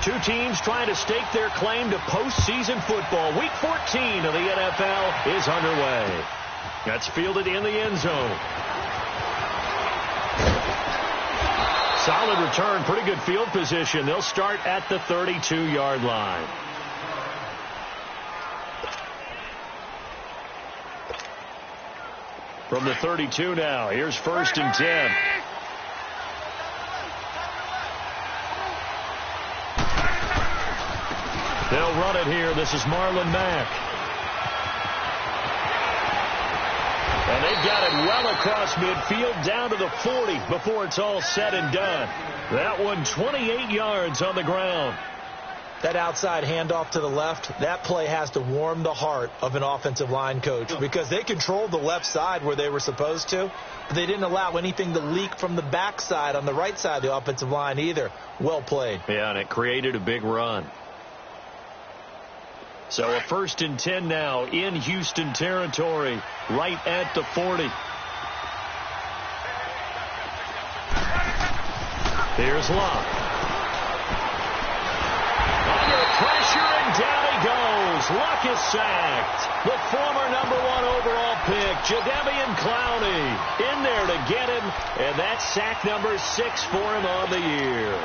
Two teams trying to stake their claim to postseason football. Week 14 of the NFL is underway. That's fielded in the end zone. Solid return, pretty good field position. They'll start at the 32-yard line. From the 32 now, here's 1st and 10. They'll run it here. This is Marlon Mack. And they've got it well across midfield down to the 40 before it's all said and done. That one 28 yards on the ground. That outside handoff to the left, that play has to warm the heart of an offensive line coach because they controlled the left side where they were supposed to, but they didn't allow anything to leak from the backside on the right side of the offensive line either. Well played. Yeah, and it created a big run. So a 1st and 10 now in Houston territory, right at the 40. Here's Locke. Under pressure, and down he goes. Locke is sacked. The former #1 overall pick, Jadeveon Clowney, in there to get him, and that's sack number 6 for him on the year.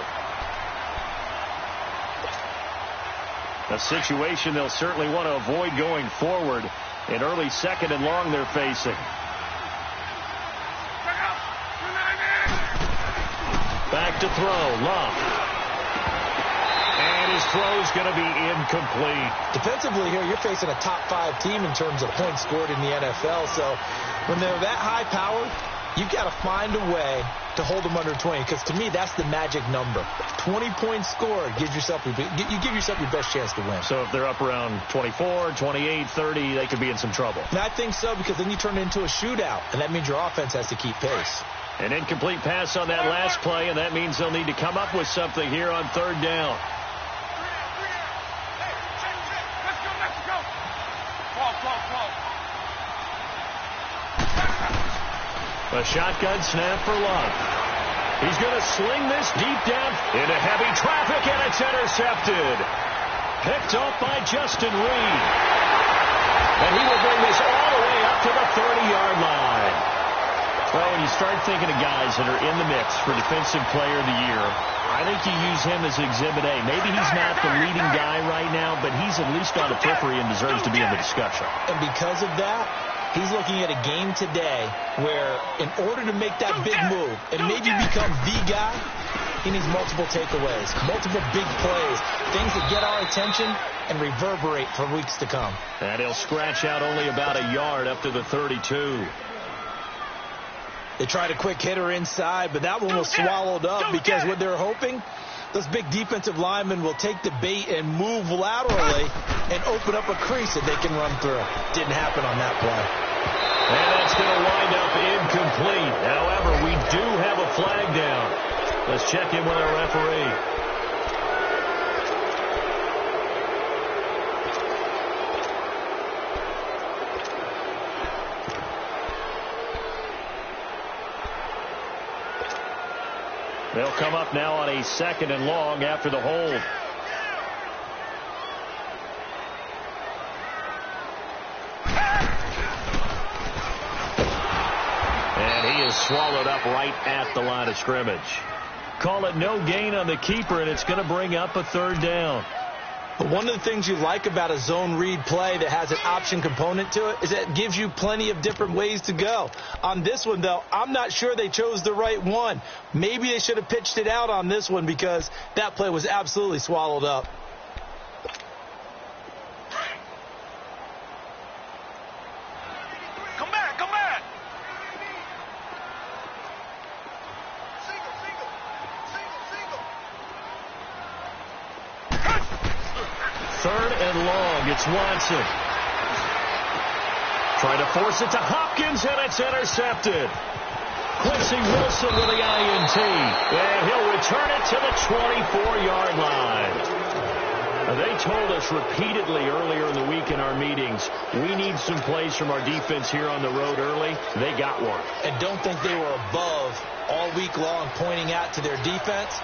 A situation they'll certainly want to avoid going forward. An early 2nd and long they're facing. Back to throw. Locke. And his throw's going to be incomplete. Defensively here, you're facing a top 5 team in terms of points scored in the NFL. So when they're that high powered, you've got to find a way to hold them under 20, because to me that's the magic number. 20 points scored gives yourself you give yourself your best chance to win. So if they're up around 24, 28, 30, they could be in some trouble. And I think so, because then you turn it into a shootout, and that means your offense has to keep pace. An incomplete pass on that last play, and that means they'll need to come up with something here on 3rd down. A shotgun snap for Locke. He's going to sling this deep down into heavy traffic, and it's intercepted. Picked off by Justin Reed. And he will bring this all the way up to the 30-yard line. Well, when you start thinking of guys that are in the mix for Defensive Player of the Year, I think you use him as Exhibit A. Maybe he's not the leading guy right now, but he's at least on the periphery and deserves to be in the discussion. And because of that, he's looking at a game today where in order to make that big move and maybe become the guy, he needs multiple takeaways, multiple big plays, things that get our attention and reverberate for weeks to come. And he'll scratch out only about a yard up to the 32. They tried a quick hitter inside, but that one was swallowed up because what they're hoping, those big defensive linemen will take the bait and move laterally and open up a crease that they can run through. Didn't happen on that play. And that's going to wind up incomplete. However, we do have a flag down. Let's check in with our referee. They'll come up now on a 2nd and long after the hold. And he is swallowed up right at the line of scrimmage. Call it no gain on the keeper, and it's going to bring up a 3rd down. But one of the things you like about a zone read play that has an option component to it is that it gives you plenty of different ways to go. On this one, though, I'm not sure they chose the right one. Maybe they should have pitched it out on this one because that play was absolutely swallowed up. Come back, come back. 3rd and long. It's Watson. Trying to force it to Hopkins, and it's intercepted. Quincy Wilson with the INT. And he'll return it to the 24-yard line. They told us repeatedly earlier in the week in our meetings, we need some plays from our defense here on the road early. They got one. And don't think they were above all week long pointing out to their defense.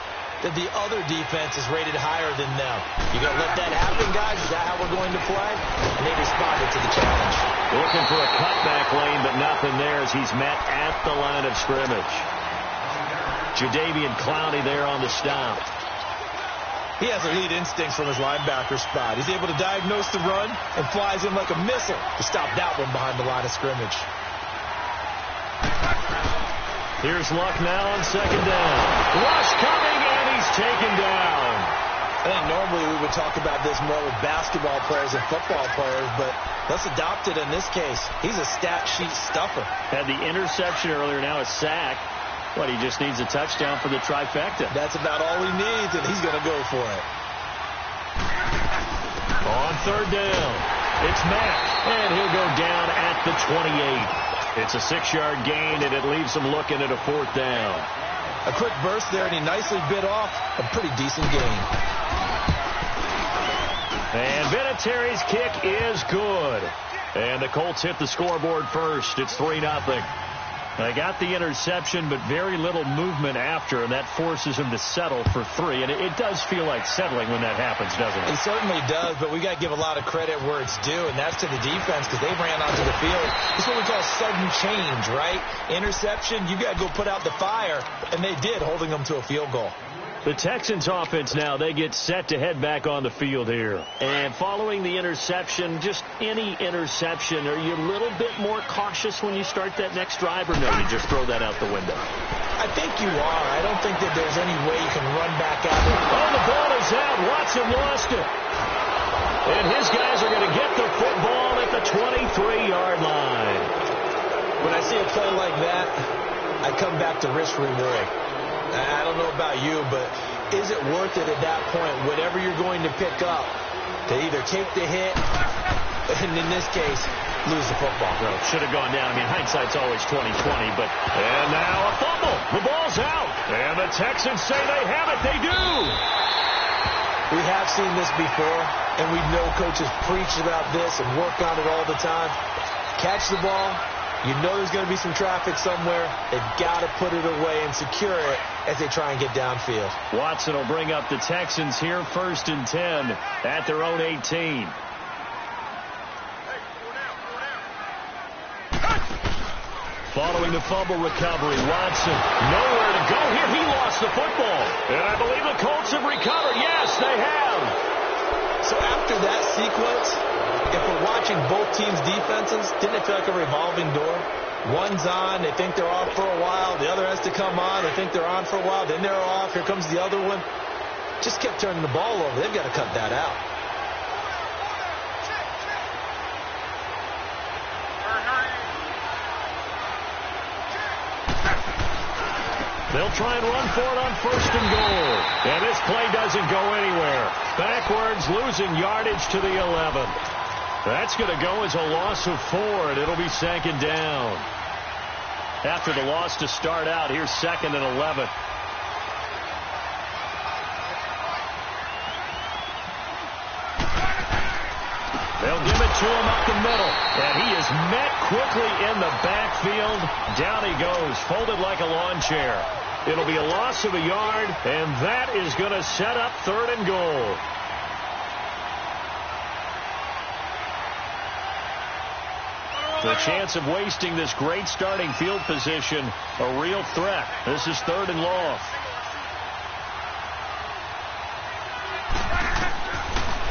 that the other defense is rated higher than them. You going to let that happen, guys? Is that how we're going to play? And they responded to the challenge. Looking for a cutback lane, but nothing there as he's met at the line of scrimmage. Jadeveon Clowney there on the stop. He has elite instincts from his linebacker spot. He's able to diagnose the run and flies in like a missile to stop that one behind the line of scrimmage. Here's Luck now on second down. Rush coming, and he's taken down. I think normally we would talk about this more with basketball players and football players, but let's adopt it in this case. He's a stat sheet stuffer. Had the interception earlier, now a sack. But he just needs a touchdown for the trifecta. That's about all he needs, and he's going to go for it. On third down, it's Mack, and he'll go down at the 28. It's a 6-yard gain, and it leaves him looking at a fourth down. A quick burst there, and he nicely bit off a pretty decent gain. And Vinatieri's kick is good. And the Colts hit the scoreboard first. It's 3-0. They got the interception, but very little movement after, and that forces him to settle for 3. And it does feel like settling when that happens, doesn't it? It certainly does, but we got to give a lot of credit where it's due, and that's to the defense because they ran onto the field. It's what we call sudden change, right? Interception, you got to go put out the fire, and they did, holding them to a field goal. The Texans offense now, they get set to head back on the field here. And following the interception, just any interception, are you a little bit more cautious when you start that next drive, or no, you just throw that out the window? I think you are. I don't think that there's any way you can run back out of it. Oh, the ball is out. Watson lost it. And his guys are going to get the football at the 23-yard line. When I see a play like that, I come back to risk reward. I don't know about you, but is it worth it at that point, whatever you're going to pick up, to either take the hit, and in this case, lose the football? Well, should have gone down. I mean, hindsight's always 20/20, but... And now a fumble. The ball's out. And the Texans say they have it. They do. We have seen this before, and we know coaches preach about this and work on it all the time. Catch the ball. You know there's going to be some traffic somewhere. They've got to put it away and secure it as they try and get downfield. Watson will bring up the Texans here 1st and 10 at their own 18. Following the fumble recovery, Watson nowhere to go here. He lost the football. And I believe the Colts have recovered. Yes, they have. So after that sequence, if we're watching both teams' defenses, didn't it feel like a revolving door? One's on, they think they're off for a while. The other has to come on, they think they're on for a while. Then they're off, here comes the other one. Just kept turning the ball over. They've got to cut that out. They'll try and run for it on 1st and goal. And this play doesn't go anywhere. Backwards, losing yardage to the 11. That's going to go as a loss of 4, and it'll be 2nd down. After the loss to start out, here's 2nd and 11. They'll give it to him up the middle, and he is met quickly in the backfield. Down he goes, folded like a lawn chair. It'll be a loss of a yard, and that is going to set up 3rd and goal. The chance of wasting this great starting field position, a real threat. This is 3rd and long.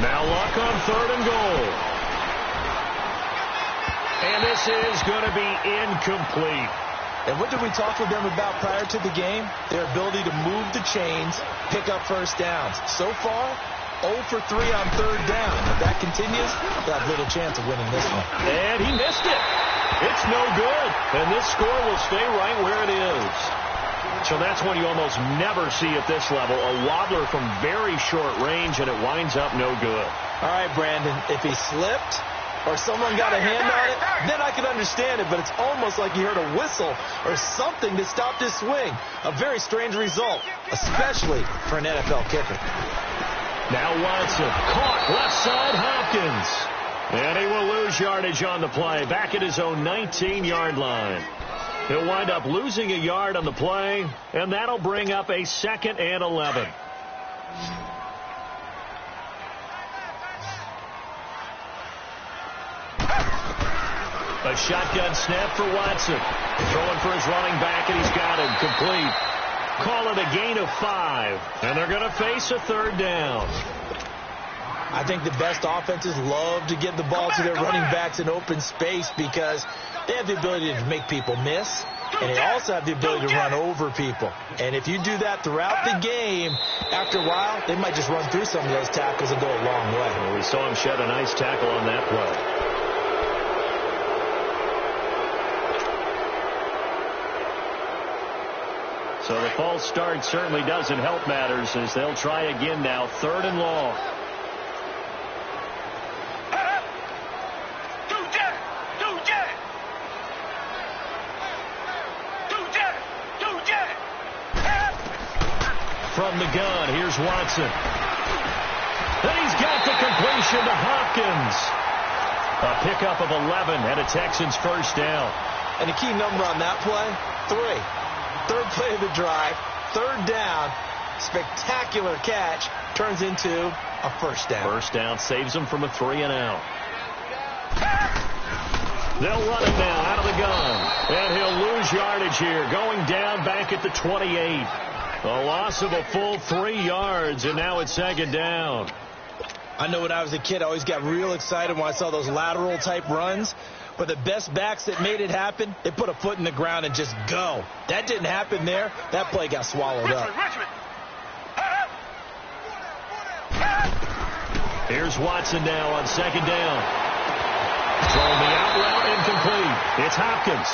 Now Luck on 3rd and goal. And this is going to be incomplete. And what did we talk with them about prior to the game? Their ability to move the chains, pick up first downs. So far, 0 for 3 on 3rd down. If that continues, they'll have little chance of winning this one. And he missed it. It's no good. And this score will stay right where it is. So that's one you almost never see at this level. A wobbler from very short range, and it winds up no good. All right, Brandon, if he slipped or someone got a hand on it, then I could understand it, but it's almost like you heard a whistle or something to stop this swing. A very strange result, especially for an NFL kicker. Now Watson, caught left side, Hopkins. And he will lose yardage on the play, back at his own 19-yard line. He'll wind up losing a yard on the play, and that'll bring up a 2nd and 11. A shotgun snap for Watson. Throwing for his running back, and he's got him complete. Call it a gain of 5, and they're going to face a 3rd down. I think the best offenses love to get the ball to their running backs in open space because they have the ability to make people miss, and they also have the ability to run over people. And if you do that throughout the game, after a while, they might just run through some of those tackles and go a long way. Well, we saw him shed a nice tackle on that play. So the false start certainly doesn't help matters as they'll try again now, 3rd and long. From the gun, here's Watson. And he's got the completion to Hopkins. A pickup of 11 and a Texans 1st down. And the key number on that play, 3. 3rd play of the drive, 3rd down, spectacular catch, turns into a 1st down. 1st down saves them from a 3-and-out. They'll run it now out of the gun. And he'll lose yardage here, going down back at the 28. A loss of a full 3 yards, and now it's 2nd down. I know when I was a kid, I always got real excited when I saw those lateral-type runs. But the best backs that made it happen, they put a foot in the ground and just go. That didn't happen there. That play got swallowed up. Here's Watson now on 2nd down. Throwing the out route incomplete. It's Hopkins.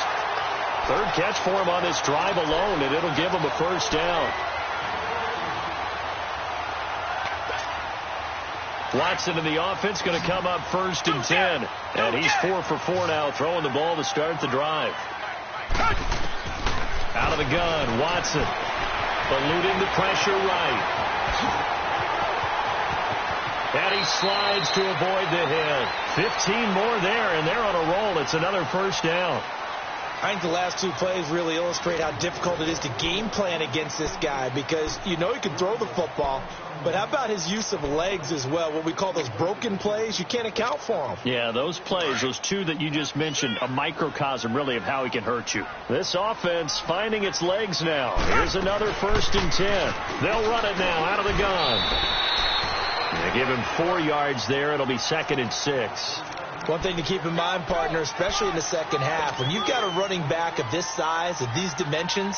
3rd catch for him on this drive alone, and it'll give him a 1st down. Watson in the offense going to come up 1st and 10. And he's 4 for 4 now, throwing the ball to start the drive. Out of the gun, Watson. Eluding the pressure right. And he slides to avoid the hit. 15 more there, and they're on a roll. It's another 1st down. I think the last 2 plays really illustrate how difficult it is to game plan against this guy because you know he can throw the football, but how about his use of legs as well? What we call those broken plays, you can't account for them. Yeah, those plays, those 2 that you just mentioned, a microcosm really of how he can hurt you. This offense finding its legs now. Here's another 1st and 10. They'll run it now out of the gun. They give him 4 yards there. It'll be 2nd and 6. One thing to keep in mind, partner, especially in the second half, when you've got a running back of this size, of these dimensions,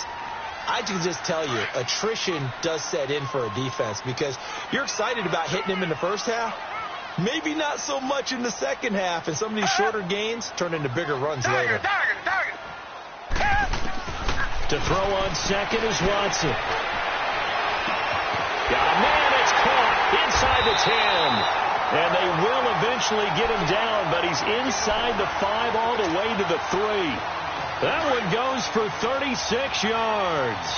I can just tell you, attrition does set in for a defense because you're excited about hitting him in the first half. Maybe not so much in the second half, and some of these shorter gains turn into bigger runs later. To throw on 2nd is Watson. Got a man, it's caught inside the 10. And they will eventually get him down, but he's inside the 5 all the way to the 3. That one goes for 36 yards.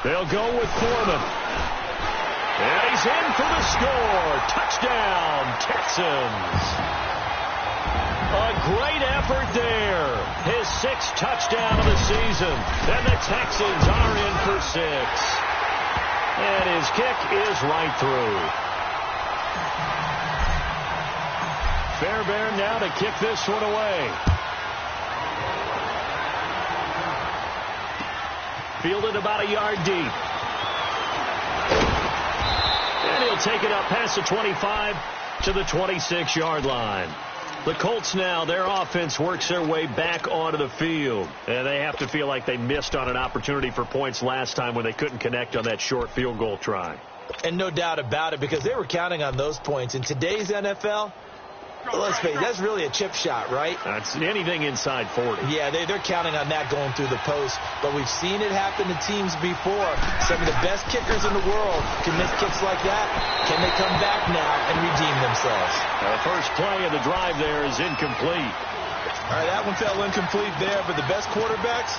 They'll go with Foreman. And he's in for the score. Touchdown, Texans. A great effort there. His 6th touchdown of the season. And the Texans are in for 6. And his kick is right through. Fairbairn now to kick this one away. Fielded about a yard deep. And he'll take it up past the 25 to the 26-yard line. The Colts now, their offense works their way back onto the field. And they have to feel like they missed on an opportunity for points last time when they couldn't connect on that short field goal try. And no doubt about it, because they were counting on those points. In today's NFL, let's face it, that's really a chip shot, right? That's anything inside 40. Yeah, they're counting on that going through the post. But we've seen it happen to teams before. Some of the best kickers in the world can miss kicks like that. Can they come back now and redeem themselves? The first play of the drive there is incomplete. All right, that one fell incomplete there, but the best quarterbacks,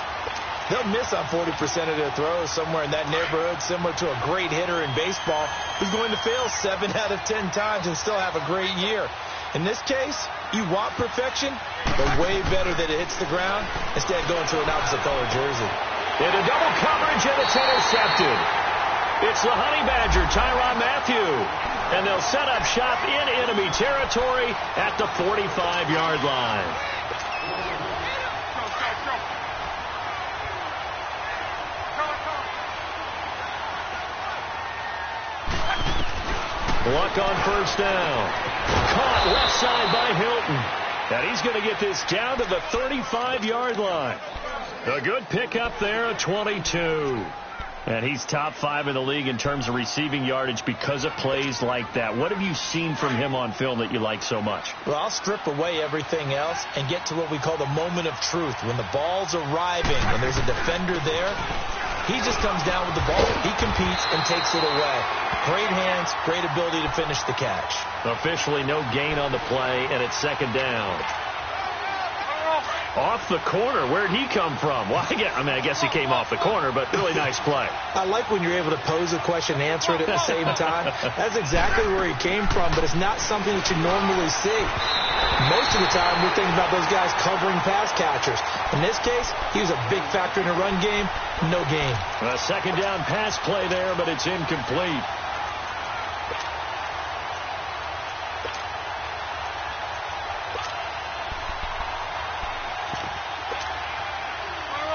They'll miss on 40% of their throws, somewhere in that neighborhood, similar to a great hitter in baseball who's going to fail 7 out of 10 times and still have a great year. In this case, you want perfection, but way better that it hits the ground instead of going to an opposite color jersey. Into double coverage, and it's intercepted. It's the Honey Badger, Tyrann Mathieu. And they'll set up shop in enemy territory at the 45-yard line. Luck on first down. Caught left side by Hilton. And he's going to get this down to the 35-yard line. A good pickup there at 22. And he's top 5 in the league in terms of receiving yardage because of plays like that. What have you seen from him on film that you like so much? Well, I'll strip away everything else and get to what we call the moment of truth. When the ball's arriving and there's a defender there, he just comes down with the ball. He competes and takes it away. Great hands, great ability to finish the catch. Officially no gain on the play, and it's second down. Off the corner. Where'd he come from? Well, I guess he came off the corner, but really nice play. I like when you're able to pose a question and answer it at the same time. That's exactly where he came from, but it's not something that you normally see. Most of the time, we're thinking about those guys covering pass catchers. In this case, he was a big factor in the run game. No gain. A second down pass play there, but it's incomplete.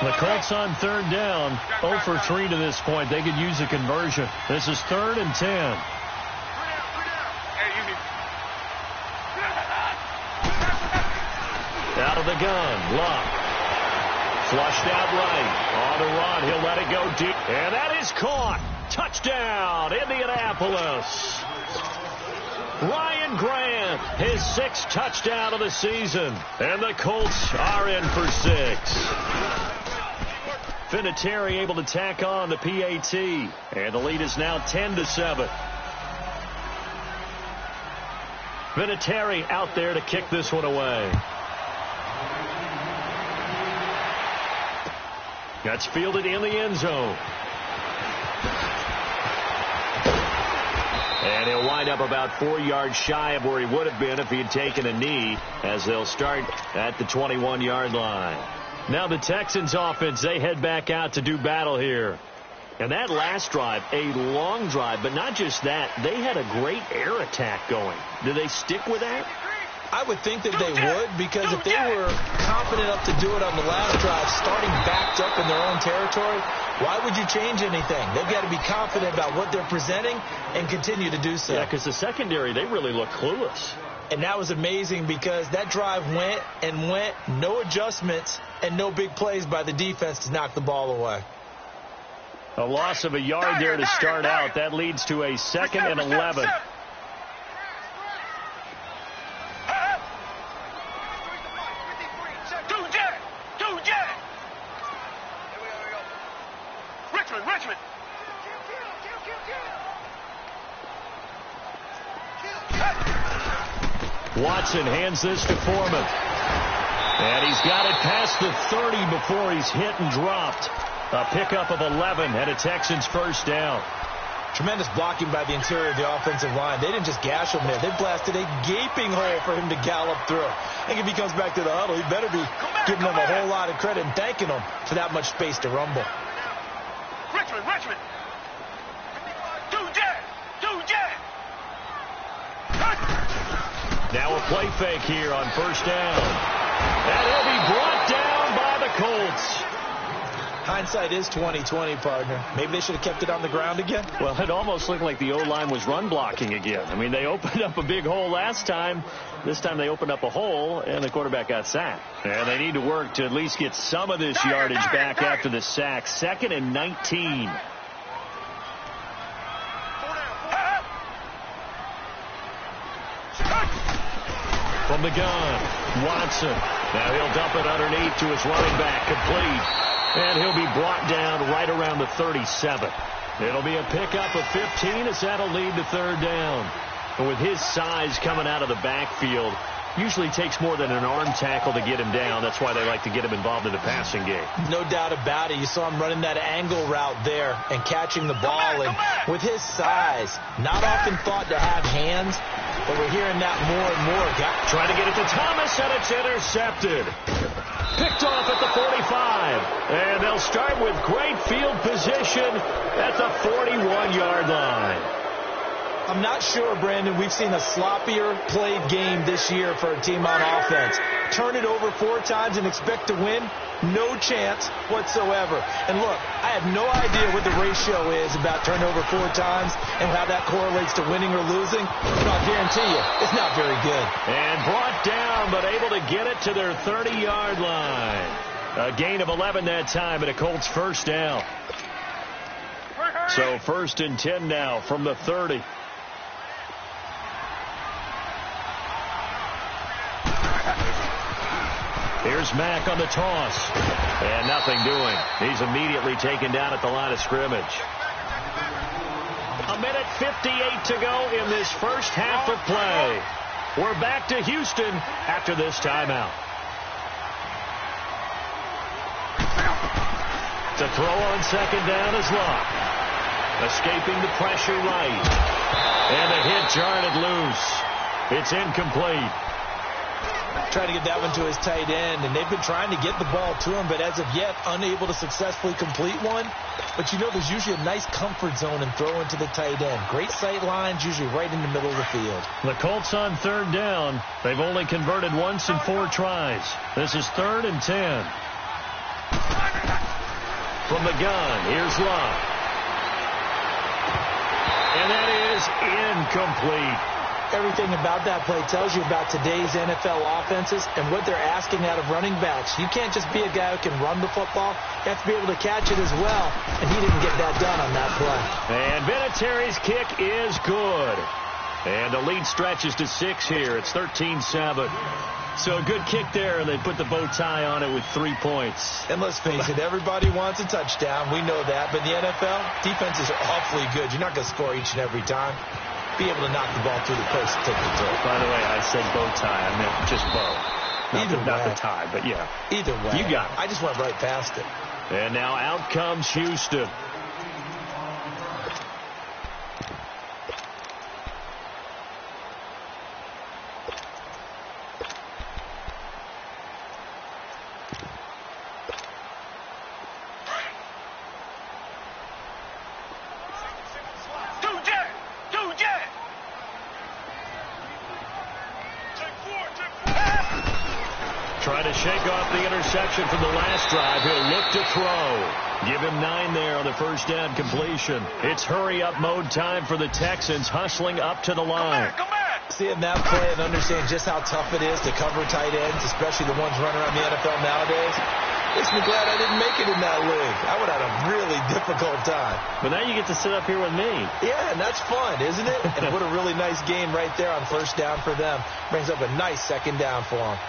The Colts on third down, 0 for 3 to this point. They could use a conversion. This is 3rd and 10. Out of the gun, Luck. Flushed out right. On the run, he'll let it go deep. And that is caught. Touchdown, Indianapolis. Ryan Grant, his 6th touchdown of the season. And the Colts are in for 6. Vinatieri able to tack on the PAT. And the lead is now 10-7. Vinatieri out there to kick this one away. That's fielded in the end zone. And he'll wind up about 4 yards shy of where he would have been if he had taken a knee, as they'll start at the 21-yard line. Now the Texans offense, they head back out to do battle here. And that last drive, a long drive, but not just that, they had a great air attack going. Do they stick with that? I would think that they would, because if they were confident enough to do it on the last drive, starting backed up in their own territory, why would you change anything? They've got to be confident about what they're presenting and continue to do so. Yeah, because the secondary, they really look clueless. And that was amazing because that drive went and went, no adjustments and no big plays by the defense to knock the ball away. A loss of a yard there to start out. That leads to a 2nd and 11. Richmond. Watson hands this to Foreman. And he's got it past the 30 before he's hit and dropped. A pickup of 11 and a Texans first down. Tremendous blocking by the interior of the offensive line. They didn't just gash him there. They blasted a gaping hole for him to gallop through. I think if he comes back to the huddle, he better be giving them a whole lot of credit and thanking them for that much space to rumble. Richmond. Now a play fake here on first down. And he'll be brought down by the Colts. Hindsight is 20/20, partner. Maybe they should have kept it on the ground again. Well, it almost looked like the O-line was run blocking again. I mean, they opened up a big hole last time. This time they opened up a hole, and the quarterback got sacked. And they need to work to at least get some of this yardage back after the sack. 2nd and 19. From the gun, Watson. Now he'll dump it underneath to his running back, complete. And he'll be brought down right around the 37. It'll be a pickup of 15 as that'll lead to third down. And with his size coming out of the backfield, Usually takes more than an arm tackle to get him down. That's why they like to get him involved in the passing game. No doubt about it. You saw him running that angle route there and catching the ball. And with his size, not often thought to have hands, but we're hearing that more and more. Trying to get it to Thomas, and it's intercepted. Picked off at the 45. And they'll start with great field position at the 41-yard line. I'm not sure, Brandon, we've seen a sloppier played game this year for a team on offense. Turn it over 4 times and expect to win? No chance whatsoever. And look, I have no idea what the ratio is about turnover 4 times and how that correlates to winning or losing. But I'll guarantee you, it's not very good. And brought down, but able to get it to their 30-yard line. A gain of 11 that time, and a Colts first down. So 1st and 10 now from the 30. Here's Mack on the toss. And nothing doing. He's immediately taken down at the line of scrimmage. 1:58 to go in this first half of play. We're back to Houston after this timeout. To throw on 2nd down is Locke. Escaping the pressure right. And the hit jarred loose. It's incomplete. Trying to get that one to his tight end, and they've been trying to get the ball to him, but as of yet, unable to successfully complete one. But you know, there's usually a nice comfort zone in throwing to the tight end. Great sight lines, usually right in the middle of the field. The Colts on 3rd down. They've only converted once in 4 tries. This is 3rd and 10. From the gun, here's Locke. And that is incomplete. Everything about that play tells you about today's NFL offenses and what they're asking out of running backs. You can't just be a guy who can run the football. You have to be able to catch it as well, and he didn't get that done on that play. And Vinatieri's kick is good. And the lead stretches to 6 here. It's 13-7. So a good kick there, and they put the bow tie on it with 3 points. And let's face it, everybody wants a touchdown. We know that. But in the NFL, defenses are awfully good. You're not going to score each and every time. Be able to knock the ball through the post and take the toe. By the way, I said bow tie. I meant just bow. Not the tie, but yeah. Either way. You got it. I just went right past it. And now out comes Houston. Trying to shake off the interception from the last drive. He'll look to throw. Give him 9 there on the first down completion. It's hurry-up mode time for the Texans, hustling up to the line. Come back. Seeing that play and understand just how tough it is to cover tight ends, especially the ones running around the NFL nowadays, makes me glad I didn't make it in that league. I would have had a really difficult time. But now you get to sit up here with me. Yeah, and that's fun, isn't it? And what a really nice game right there on first down for them. Brings up a nice 2nd down for them.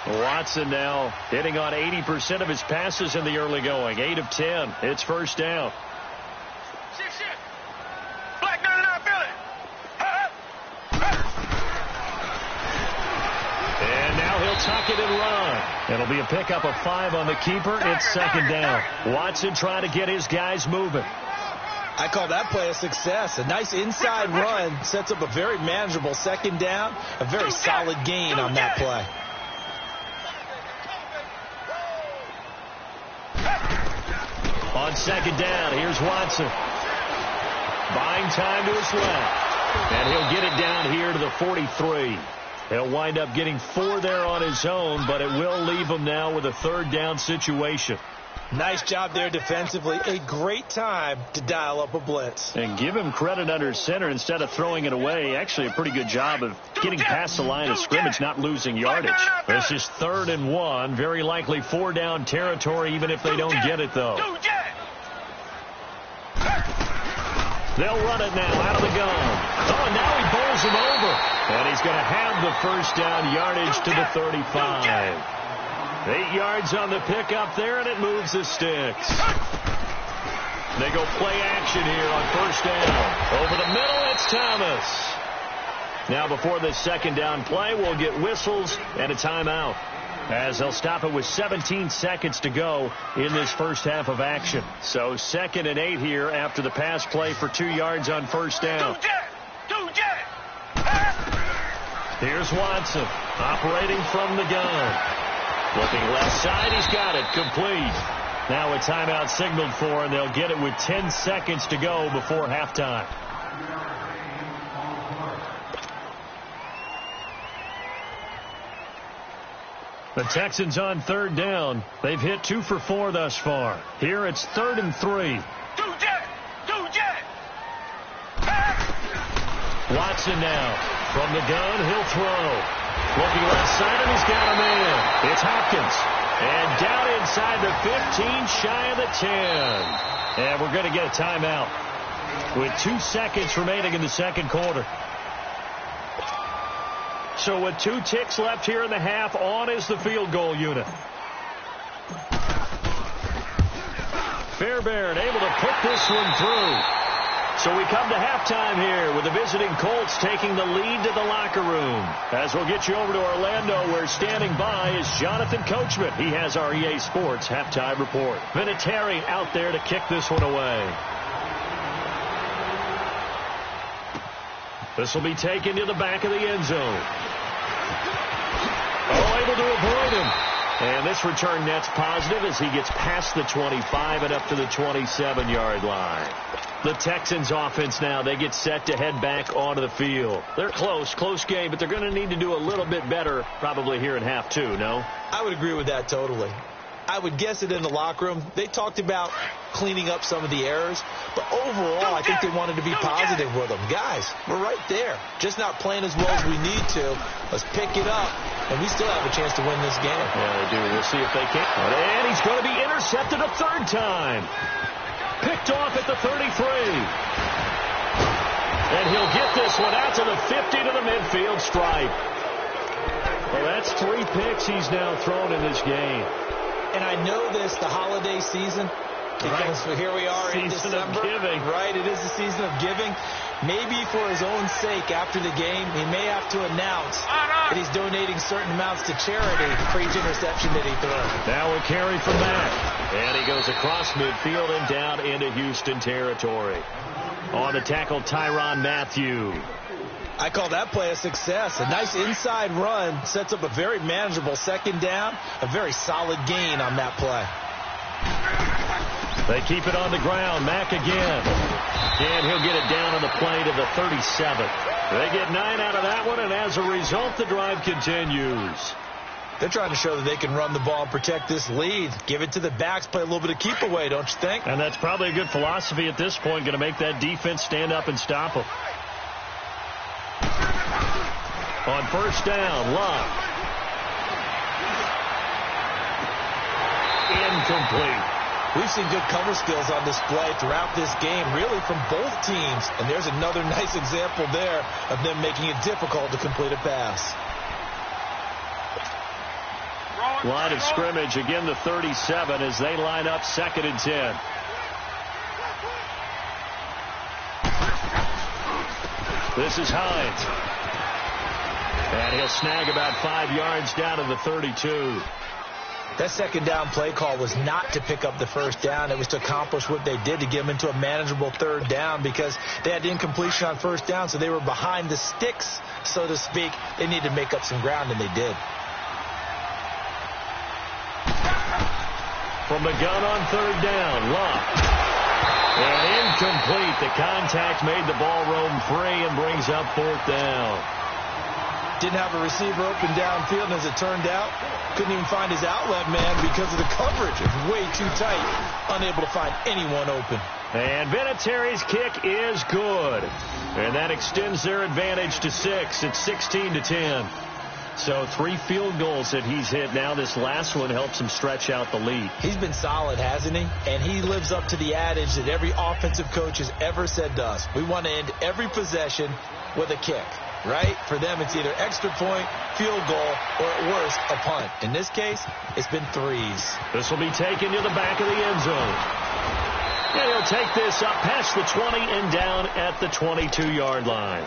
Watson now hitting on 80% of his passes in the early going. 8 of 10. It's first down. Shit. Black 99 Philly. And now he'll tuck it and run. It'll be a pickup of 5 on the keeper. It's 2nd down. Watson trying to get his guys moving. I call that play a success. A nice inside run sets up a very manageable 2nd down. A very solid gain on that play. On 2nd down, here's Watson. Buying time to his left. And he'll get it down here to the 43. He'll wind up getting 4 there on his own, but it will leave him now with a 3rd down situation. Nice job there defensively. A great time to dial up a blitz. And give him credit under center instead of throwing it away. Actually a pretty good job of getting past the line of scrimmage, not losing yardage. This is 3rd and 1. Very likely 4 down territory, even if they don't get it, though. They'll run it now out of the gun. Oh, and now he bowls him over. And he's going to have the first down yardage to the 35. 8 yards on the pickup there, and it moves the sticks. They go play action here on first down. Over the middle, it's Thomas. Now before this second down play, we'll get whistles and a timeout, as they'll stop it with 17 seconds to go in this first half of action. So 2nd and 8 here after the pass play for 2 yards on first down. Here's Watson operating from the gun. Looking left side, he's got it, complete. Now a timeout signaled for, and they'll get it with 10 seconds to go before halftime. The Texans on 3rd down. They've hit 2 for 4 thus far. Here it's 3rd and 3. Watson now from the gun. He'll throw. Looking left side, and he's got a man. It's Hopkins. And down inside the 15, shy of the 10. And we're going to get a timeout with 2 seconds remaining in the second quarter. So with 2 ticks left here in the half, on is the field goal unit. Fairbairn able to put this one through. So we come to halftime here with the visiting Colts taking the lead to the locker room. As we'll get you over to Orlando, where standing by is Jonathan Coachman. He has our EA Sports halftime report. Vinatieri out there to kick this one away. This will be taken to the back of the end zone. Oh, able to avoid him. And this return net's positive as he gets past the 25 and up to the 27-yard line. The Texans offense now, they get set to head back onto the field. They're close game, but they're going to need to do a little bit better probably here in half 2, no? I would agree with that totally. I would guess it in the locker room. They talked about cleaning up some of the errors, but overall, I think they wanted to be positive with them. Guys, we're right there. Just not playing as well as we need to. Let's pick it up, and we still have a chance to win this game. Yeah, they do. We'll see if they can. And he's going to be intercepted a 3rd time. Picked off at the 33. And he'll get this one out to the 50 to the midfield stripe. Well, that's 3 picks he's now thrown in this game. And I know this, the holiday season, because here we are in December. Season of giving. Right, it is the season of giving. Maybe for his own sake after the game, he may have to announce that he's donating certain amounts to charity for each interception that he throws. Now a carry from Matt. And he goes across midfield and down into Houston territory. On the tackle, Tyrann Mathieu. I call that play a success. A nice inside run sets up a very manageable 2nd down. A very solid gain on that play. They keep it on the ground. Mack again. And he'll get it down on the play to the 37. They get 9 out of that one, and as a result, the drive continues. They're trying to show that they can run the ball and protect this lead. Give it to the backs, play a little bit of keep away, don't you think? And that's probably a good philosophy at this point, going to make that defense stand up and stop them. On first down, Love. Incomplete. We've seen good cover skills on display throughout this game, really from both teams. And there's another nice example there of them making it difficult to complete a pass. Line of scrimmage, again the 37 as they line up 2nd and 10. This is Hines. And he'll snag about 5 yards down to the 32. That 2nd down play call was not to pick up the 1st down. It was to accomplish what they did, to get them into a manageable 3rd down, because they had incompletion on 1st down, so they were behind the sticks, so to speak. They needed to make up some ground, and they did. From the gun on 3rd down, Luck. And incomplete. The contact made the ball roam free and brings up 4th down. Didn't have a receiver open downfield, and as it turned out, couldn't even find his outlet man because of the coverage. It was way too tight, unable to find anyone open. And Vinatieri's kick is good. And that extends their advantage to 6. It's 16-10. So 3 field goals that he's hit now. This last one helps him stretch out the lead. He's been solid, hasn't he? And he lives up to the adage that every offensive coach has ever said to us. We want to end every possession with a kick, right? For them, it's either extra point, field goal, or at worst, a punt. In this case, it's been 3s. This will be taken to the back of the end zone. And he'll take this up past the 20 and down at the 22-yard line.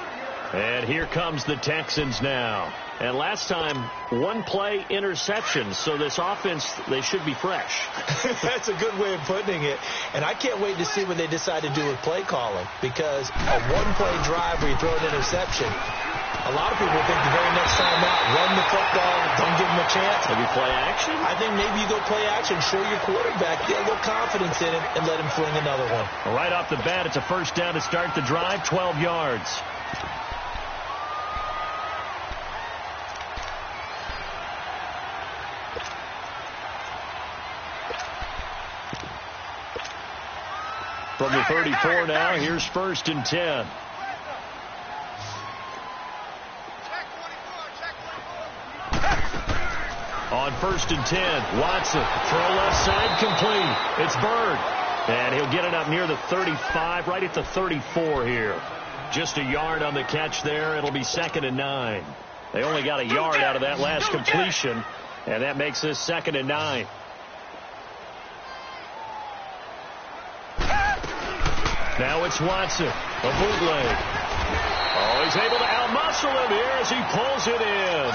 And here comes the Texans now. And last time, one play interception. So this offense, they should be fresh. That's a good way of putting it. And I can't wait to see what they decide to do with play calling. Because a one-play drive where you throw an interception, a lot of people think the very next time out, run the football, don't give them a chance. Maybe play action? I think maybe you go play action, show your quarterback, get a little confidence in it, and let him fling another one. Right off the bat, it's a first down to start the drive, 12 yards. From the 34 now, here's first and 10. On first and 10, Watson, throw left side, complete. It's Bird. And he'll get it up near the 35, right at the 34 here. Just a yard on the catch there. It'll be 2nd and 9. They only got a yard out of that last completion, and that makes this 2nd and 9. Now it's Watson, a bootleg. Oh, he's able to outmuscle him here as he pulls it in.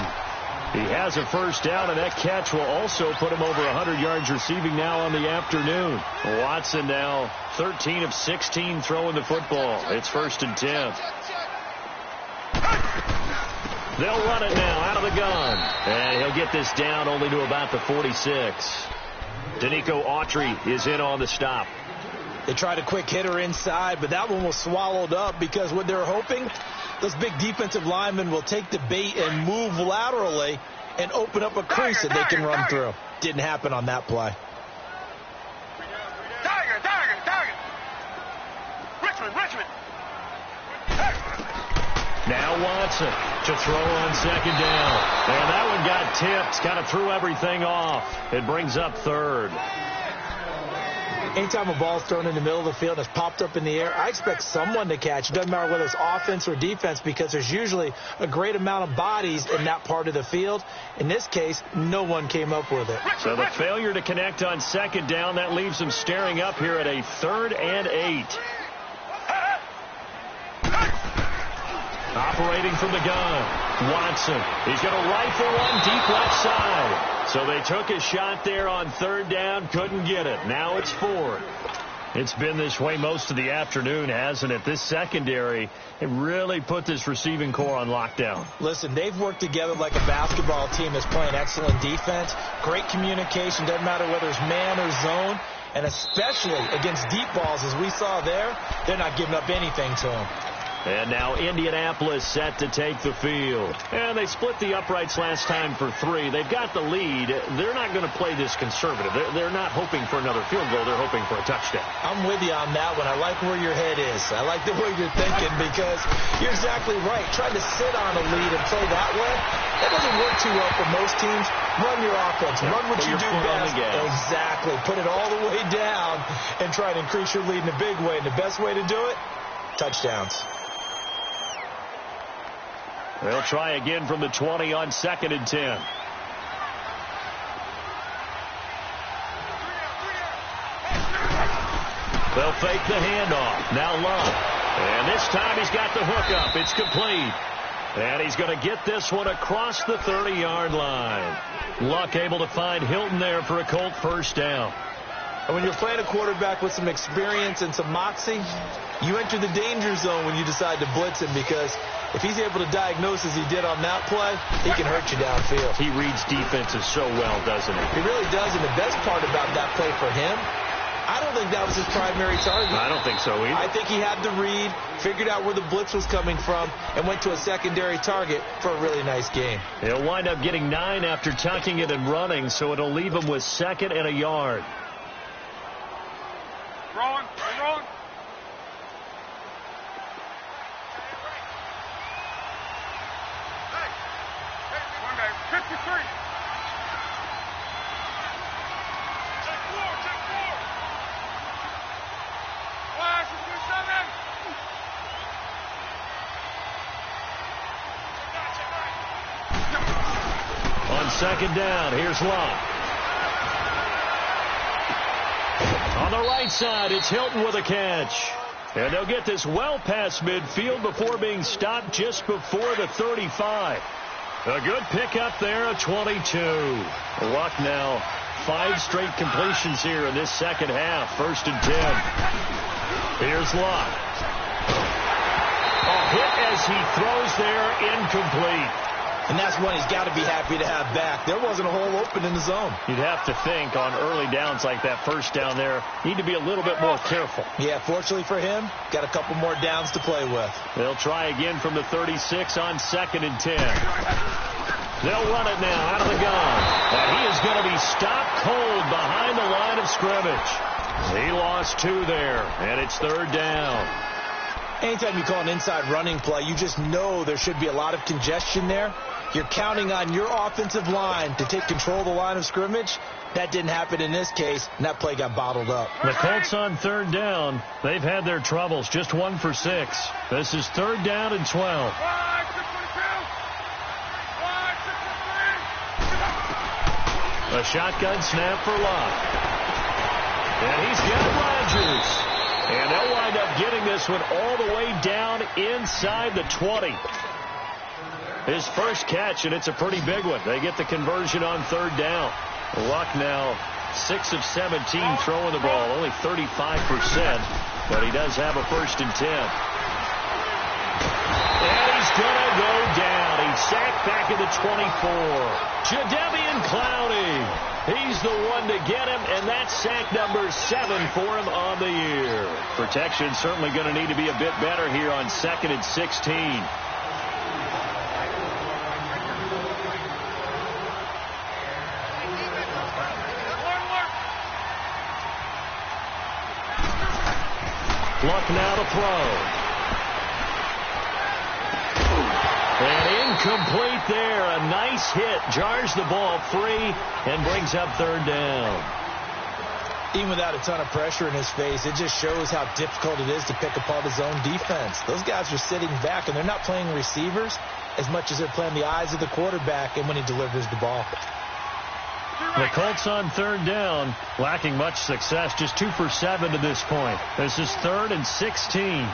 He has a first down, and that catch will also put him over 100 yards receiving now on the afternoon. Watson now 13 of 16 throwing the football. It's first and 10. They'll run it now out of the gun. And he'll get this down only to about the 46. Danico Autry is in on the stop. They tried a quick hitter inside, but that one was swallowed up because what they're hoping, those big defensive linemen will take the bait and move laterally and open up a crease that they can run through. Didn't happen on that play. Target. Richmond. Now Watson to throw on 2nd down. And that one got tipped, kind of threw everything off. It brings up 3rd. Anytime a ball's thrown in the middle of the field and it's popped up in the air, I expect someone to catch. It doesn't matter whether it's offense or defense because there's usually a great amount of bodies in that part of the field. In this case, no one came up with it. So the failure to connect on 2nd down, that leaves them staring up here at a 3rd and 8. Operating from the gun, Watson. He's going to rifle one deep left side. So they took a shot there on 3rd down, couldn't get it. Now it's 4th. It's been this way most of the afternoon, hasn't it? This secondary, it really put this receiving core on lockdown. Listen, they've worked together like a basketball team that's playing excellent defense. Great communication, doesn't matter whether it's man or zone. And especially against deep balls, as we saw there, they're not giving up anything to them. And now Indianapolis set to take the field. And they split the uprights last time for 3. They've got the lead. They're not going to play this conservative. They're not hoping for another field goal. They're hoping for a touchdown. I'm with you on that one. I like where your head is. I like the way you're thinking because you're exactly right. Trying to sit on a lead and play that way, that doesn't work too well for most teams. Run your offense. Run what you do best. Exactly. Put it all the way down and try to increase your lead in a big way. And the best way to do it, touchdowns. They'll try again from the 20 on 2nd and 10. They'll fake the handoff. Now Love. And this time he's got the hook up. It's complete. And he's going to get this one across the 30-yard line. Luck able to find Hilton there for a Colt first down. And when you're playing a quarterback with some experience and some moxie, you enter the danger zone when you decide to blitz him because if he's able to diagnose as he did on that play, he can hurt you downfield. He reads defenses so well, doesn't he? He really does, and the best part about that play for him, I don't think that was his primary target. I don't think so either. I think he had the read, figured out where the blitz was coming from, and went to a secondary target for a really nice game. He'll wind up getting 9 after tucking it and running, so it'll leave him with 2nd and a yard. Rolling. One guy, 53. Check 4. Flash, 2-7. On 2nd down, here's Love. On the right side, it's Hilton with a catch. And they'll get this well past midfield before being stopped just before the 35. A good pickup there, a 22. Luck now, 5 straight completions here in this second half. 1st and 10. Here's Luck. A hit as he throws there, incomplete. And that's one he's got to be happy to have back. There wasn't a hole open in the zone. You'd have to think on early downs like that first down there, need to be a little bit more careful. Yeah, fortunately for him, got a couple more downs to play with. They'll try again from the 36 on 2nd and 10. They'll run it now out of the gun. And he is going to be stopped cold behind the line of scrimmage. He lost 2 there, and it's 3rd down. Anytime you call an inside running play, you just know there should be a lot of congestion there. You're counting on your offensive line to take control of the line of scrimmage. That didn't happen in this case, and that play got bottled up. The Colts on 3rd down. They've had their troubles, just 1 for 6. This is 3rd down and 12. A shotgun snap for Locke. And he's got Rodgers. And they'll wind up getting this one all the way down inside the 20. His first catch, and it's a pretty big one. They get the conversion on 3rd down. Luck now 6 of 17 throwing the ball, only 35%, but he does have a 1st and 10. And he's going to go down. He's sacked back at the 24. Jadeveon Clowney. He's the one to get him, and that's sack number 7 for him on the year. Protection certainly going to need to be a bit better here on 2nd and 16. Luck now to throw. And incomplete there. A nice hit. Jars the ball free and brings up 3rd down. Even without a ton of pressure in his face, it just shows how difficult it is to pick apart his own defense. Those guys are sitting back, and they're not playing receivers as much as they're playing the eyes of the quarterback and when he delivers the ball. The Colts on 3rd down, lacking much success, just 2 for 7 to this point. This is 3rd and 16.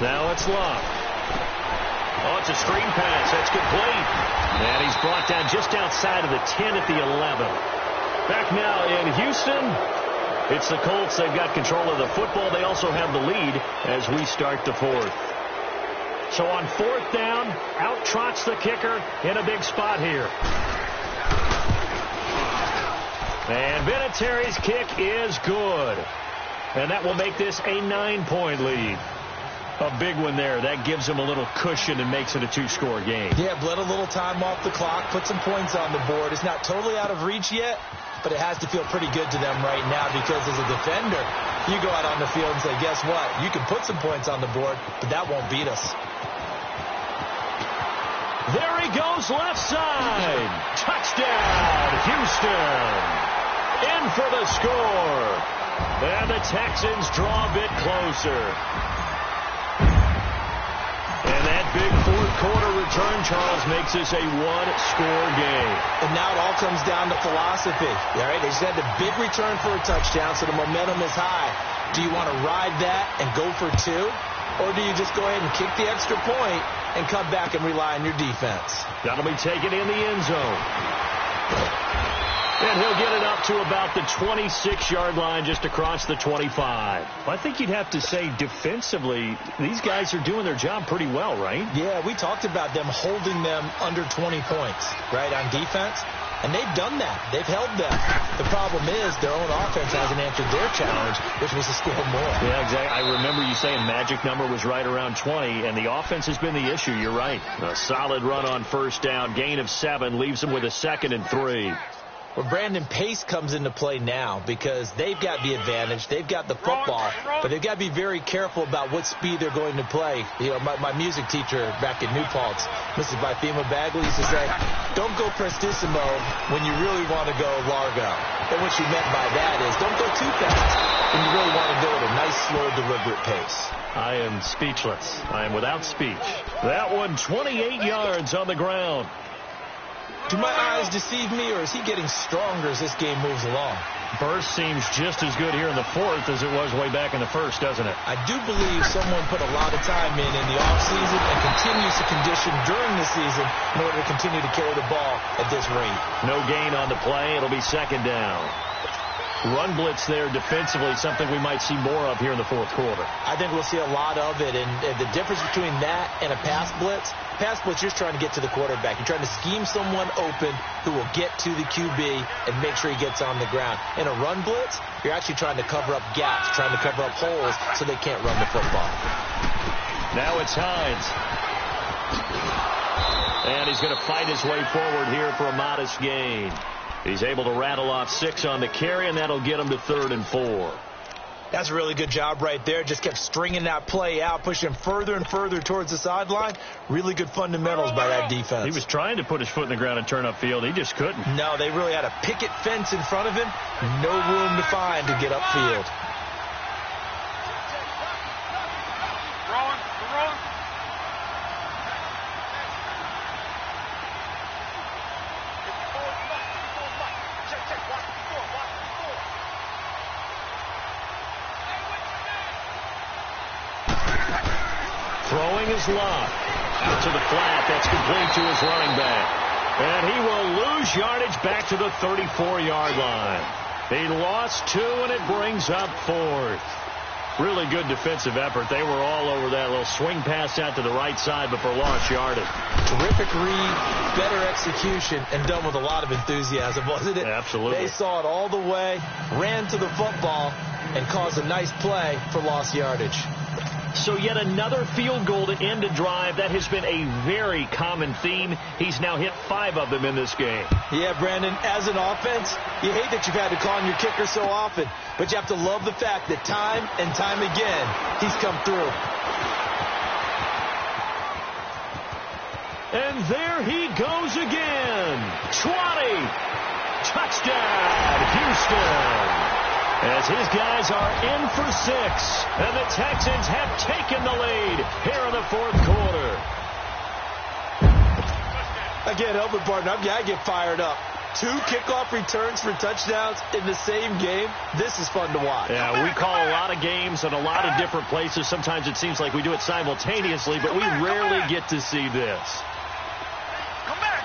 Now it's Luck. Oh, it's a screen pass. That's complete. And he's brought down just outside of the 10 at the 11. Back now in Houston. It's the Colts. They've got control of the football. They also have the lead as we start the 4th. So on 4th down, out trots the kicker in a big spot here. And Vinatieri's kick is good. And that will make this a 9-point lead. A big one there. That gives them a little cushion and makes it a 2-score game. Yeah, bled a little time off the clock, put some points on the board. It's not totally out of reach yet, but it has to feel pretty good to them right now because as a defender, you go out on the field and say, guess what? You can put some points on the board, but that won't beat us. There he goes, left side. Touchdown, Houston. In for the score. And the Texans draw a bit closer. And that big 4th quarter return, Charles, makes this a 1-score game. And now it all comes down to philosophy. All right, they just had the big return for a touchdown, so the momentum is high. Do you want to ride that and go for 2? Or do you just go ahead and kick the extra point and come back and rely on your defense? That'll be taken in the end zone. And he'll get it up to about the 26-yard line just across the 25. I think you'd have to say defensively, these guys are doing their job pretty well, right? Yeah, we talked about them holding them under 20 points, right, on defense. And they've done that. They've held them. The problem is their own offense hasn't answered their challenge, which was to score more. Yeah, exactly. I remember you saying magic number was right around 20, and the offense has been the issue. You're right. A solid run on 1st down, gain of 7, leaves them with a 2nd and 3. Well, Brandon, pace comes into play now because they've got the advantage. They've got the football, but they've got to be very careful about what speed they're going to play. You know, my music teacher back in New Paltz, Mrs. Bythema Bagley, used to say, don't go prestissimo when you really want to go largo. And what she meant by that is don't go too fast when you really want to go at a nice, slow, deliberate pace. I am speechless. I am without speech. That one, 28 yards on the ground. Do my eyes deceive me, or is he getting stronger as this game moves along? Burst seems just as good here in the fourth as it was way back in the first, doesn't it? I do believe someone put a lot of time in the offseason and continues to condition during the season in order to continue to carry the ball at this rate. No gain on the play. It'll be second down. Run blitz there defensively, something we might see more of here in the fourth quarter. I think we'll see a lot of it, and the difference between that and a pass blitz, you're just trying to get to the quarterback. You're trying to scheme someone open who will get to the QB and make sure he gets on the ground. In a run blitz, you're actually trying to cover up gaps, trying to cover up holes so they can't run the football. Now it's Hines. And he's going to fight his way forward here for a modest gain. He's able to rattle off 6 on the carry, and that'll get him to 3rd and 4. That's a really good job right there. Just kept stringing that play out, pushing him further and further towards the sideline. Really good fundamentals by that defense. He was trying to put his foot in the ground and turn upfield. He just couldn't. No, they really had a picket fence in front of him. No room to find to get upfield. Throwing his lob out to the flat. That's complete to his running back. And he will lose yardage back to the 34-yard line. He lost 2, and it brings up 4th. Really good defensive effort. They were all over that little swing pass out to the right side before lost yardage. Terrific read, better execution, and done with a lot of enthusiasm, wasn't it? Absolutely. They saw it all the way, ran to the football, and caused a nice play for lost yardage. So yet another field goal to end a drive. That has been a very common theme. He's now hit 5 of them in this game. Yeah, Brandon, as an offense, you hate that you've had to call on your kicker so often, but you have to love the fact that time and time again, he's come through. And there he goes again. 20. Touchdown, Houston. As his guys are in for 6. And the Texans have taken the lead here in the fourth quarter. I can't help it, partner. I get fired up. 2 kickoff returns for touchdowns in the same game. This is fun to watch. Yeah, we call a lot of games in a lot of different places. Sometimes it seems like we do it simultaneously, but we rarely get to see this. Come back.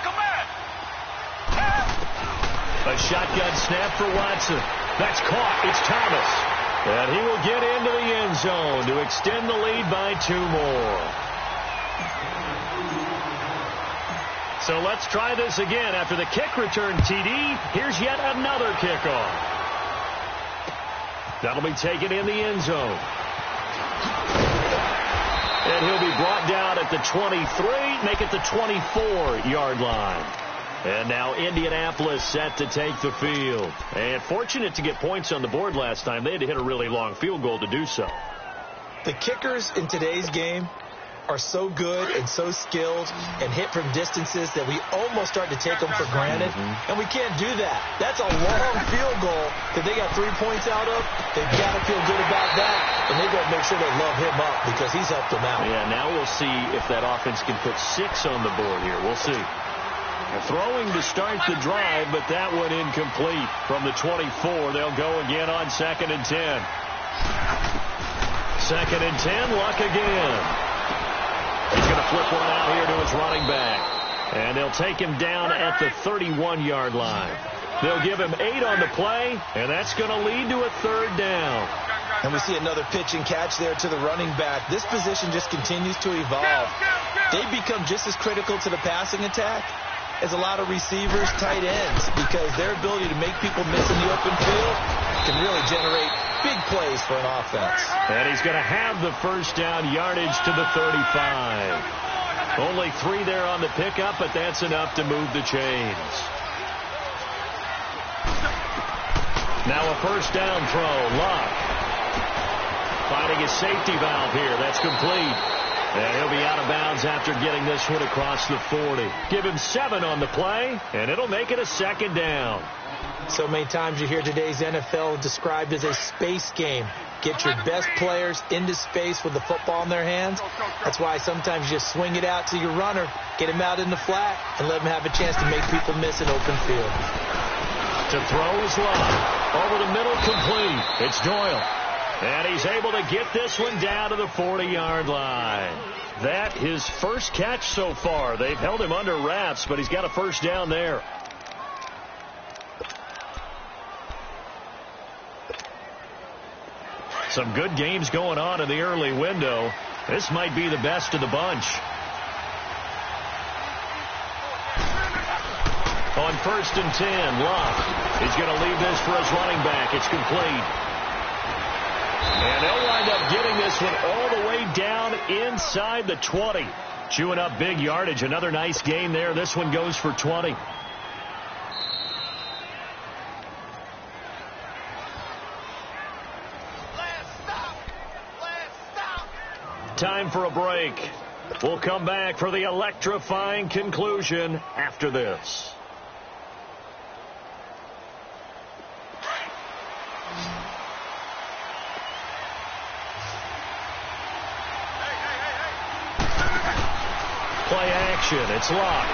A shotgun snap for Watson. That's caught. It's Thomas. And he will get into the end zone to extend the lead by 2 more. So let's try this again. After the kick return TD, here's yet another kickoff. That'll be taken in the end zone. And he'll be brought down at the 23, make it the 24-yard line. And now Indianapolis set to take the field. And fortunate to get points on the board last time. They had to hit a really long field goal to do so. The kickers in today's game are so good and so skilled and hit from distances that we almost start to take them for granted. And we can't do that. That's a long field goal that they got 3 points out of. They've got to feel good about that. And they've got to make sure they love him up because he's helped them out. Yeah, now we'll see if that offense can put 6 on the board here. We'll see. Throwing to start the drive, but that one incomplete. From the 24, they'll go again on 2nd and 10. 2nd and 10, Luck again. He's going to flip one out here to his running back. And they'll take him down at the 31-yard line. They'll give him 8 on the play, and that's going to lead to a 3rd down. And we see another pitch and catch there to the running back. This position just continues to evolve. They become just as critical to the passing attack as a lot of receivers, tight ends, because their ability to make people miss in the open field can really generate big plays for an offense. And he's going to have the first down, yardage to the 35. Only 3 there on the pickup, but that's enough to move the chains. Now a first down throw. Luck finding his safety valve here. That's complete. And he'll be out of bounds after getting this one across the 40. Give him 7 on the play, and it'll make it a second down. So many times you hear today's NFL described as a space game. Get your best players into space with the football in their hands. That's why sometimes you just swing it out to your runner, get him out in the flat, and let him have a chance to make people miss an open field. To throw is Love. Over the middle, complete. It's Doyle. And he's able to get this one down to the 40-yard line. That his first catch so far. They've held him under wraps, but he's got a first down there. Some good games going on in the early window. This might be the best of the bunch. On 1st and 10, Luck. He's going to leave this for his running back. It's complete. And they'll wind up getting this one all the way down inside the 20. Chewing up big yardage. Another nice gain there. This one goes for 20. Time for a break. We'll come back for the electrifying conclusion after this. Play action. It's Locke.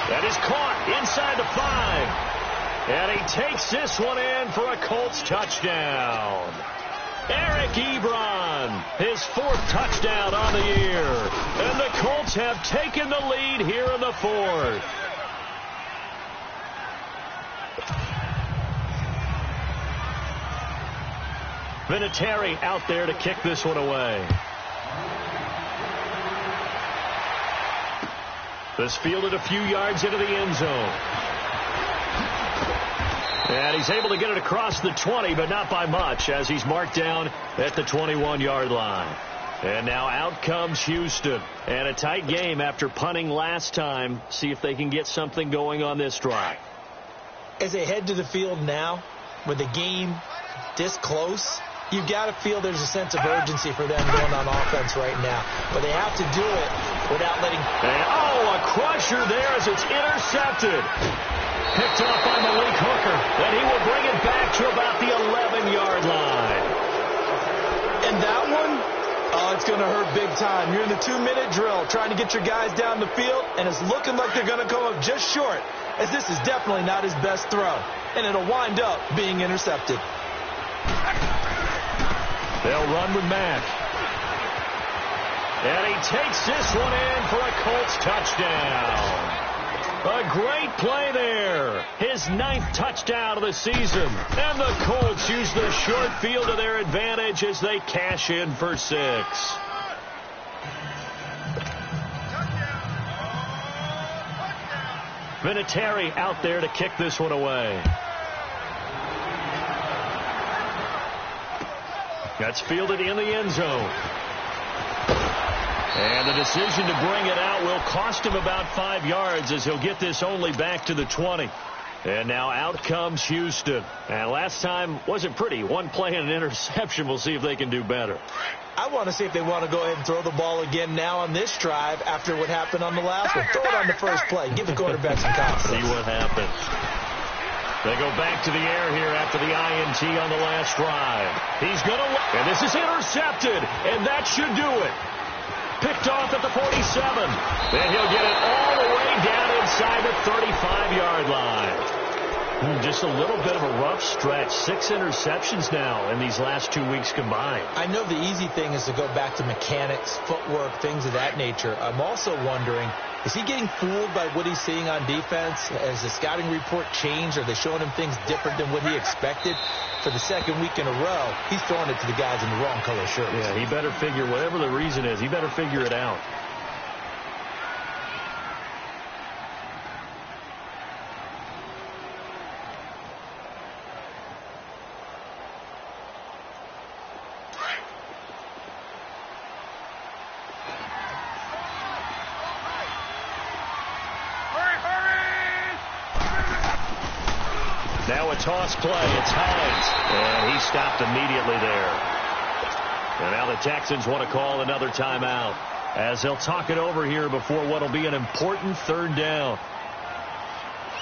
That is caught inside the 5. And he takes this one in for a Colts touchdown. Eric Ebron, his 4th touchdown on the year. And the Colts have taken the lead here in the 4th. Vinatieri out there to kick this one away. This fielded a few yards into the end zone. And he's able to get it across the 20, but not by much, as he's marked down at the 21-yard line. And now out comes Houston. And a tight game after punting last time. See if they can get something going on this drive. As they head to the field now, with the game this close, you've got to feel there's a sense of urgency for them going on offense right now. But they have to do it without letting... And, a crusher there as it's intercepted. Picked off by Malik Hooker. And he will bring it back to about the 11-yard line. And that one, it's going to hurt big time. You're in the 2-minute drill trying to get your guys down the field, and it's looking like they're going to come up just short, as this is definitely not his best throw. And it'll wind up being intercepted. They'll run with Mack. And he takes this one in for a Colts touchdown. A great play there. His 9th touchdown of the season. And the Colts use the short field to their advantage as they cash in for 6. Vinatieri out there to kick this one away. That's fielded in the end zone. And the decision to bring it out will cost him about 5 yards, as he'll get this only back to the 20. And now out comes Houston. And last time wasn't pretty. One play and an interception. We'll see if they can do better. I want to see if they want to go ahead and throw the ball again now on this drive after what happened on the last one. Throw it on the first play. Give the quarterback some confidence. See what happens. They go back to the air here after the INT on the last drive. He's going to... And this is intercepted. And that should do it. Picked off at the 47. Then he'll get it all the way down inside the 35-yard line. Just a little bit of a rough stretch. 6 interceptions now in these last 2 weeks combined. I know the easy thing is to go back to mechanics, footwork, things of that nature. I'm also wondering, is he getting fooled by what he's seeing on defense? Has the scouting report changed? Are they showing him things different than what he expected? For the second week in a row, he's throwing it to the guys in the wrong color shirts. Yeah, he better figure, whatever the reason is, he better figure it out. Now a toss play. It's Hines. And he stopped immediately there. And now the Texans want to call another timeout as they'll talk it over here before what will be an important third down.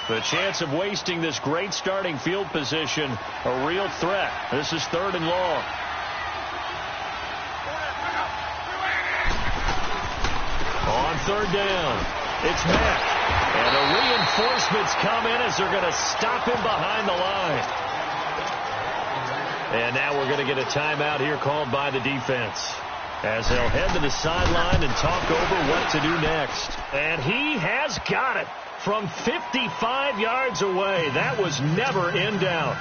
The chance of wasting this great starting field position, a real threat. This is 3rd and long. On 3rd down, it's Mack. And the reinforcements come in as they're going to stop him behind the line. And now we're going to get a timeout here called by the defense as they'll head to the sideline and talk over what to do next. And he has got it from 55 yards away. That was never in doubt.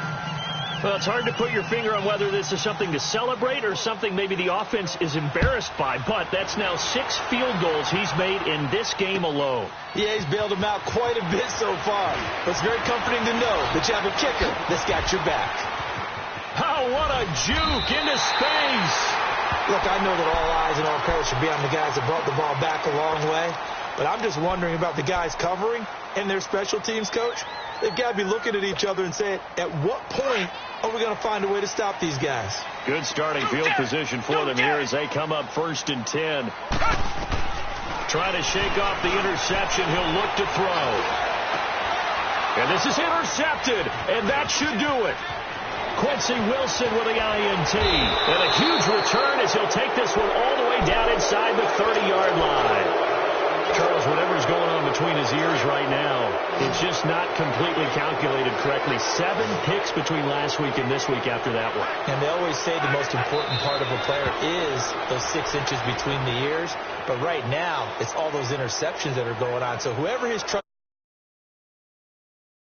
Well, it's hard to put your finger on whether this is something to celebrate or something maybe the offense is embarrassed by, but that's now 6 field goals he's made in this game alone. Yeah, he's bailed them out quite a bit so far. But it's very comforting to know that you have a kicker that's got your back. Oh, what a juke into space. Look, I know that all eyes and all credit should be on the guys that brought the ball back a long way, but I'm just wondering about the guys covering and their special teams coach. They've got to be looking at each other and saying, at what point are we going to find a way to stop these guys? Good starting field position for them here as they come up 1st and 10. Trying to shake off the interception. He'll look to throw. And this is intercepted, and that should do it. Quincy Wilson with the INT. And a huge return as he'll take this one all the way down inside the 30-yard line. Charles, whatever's going on between his ears right now, it's just not completely calculated correctly. 7 picks between last week and this week after that one. And they always say the most important part of a player is those 6 inches between the ears. But right now, it's all those interceptions that are going on. So whoever his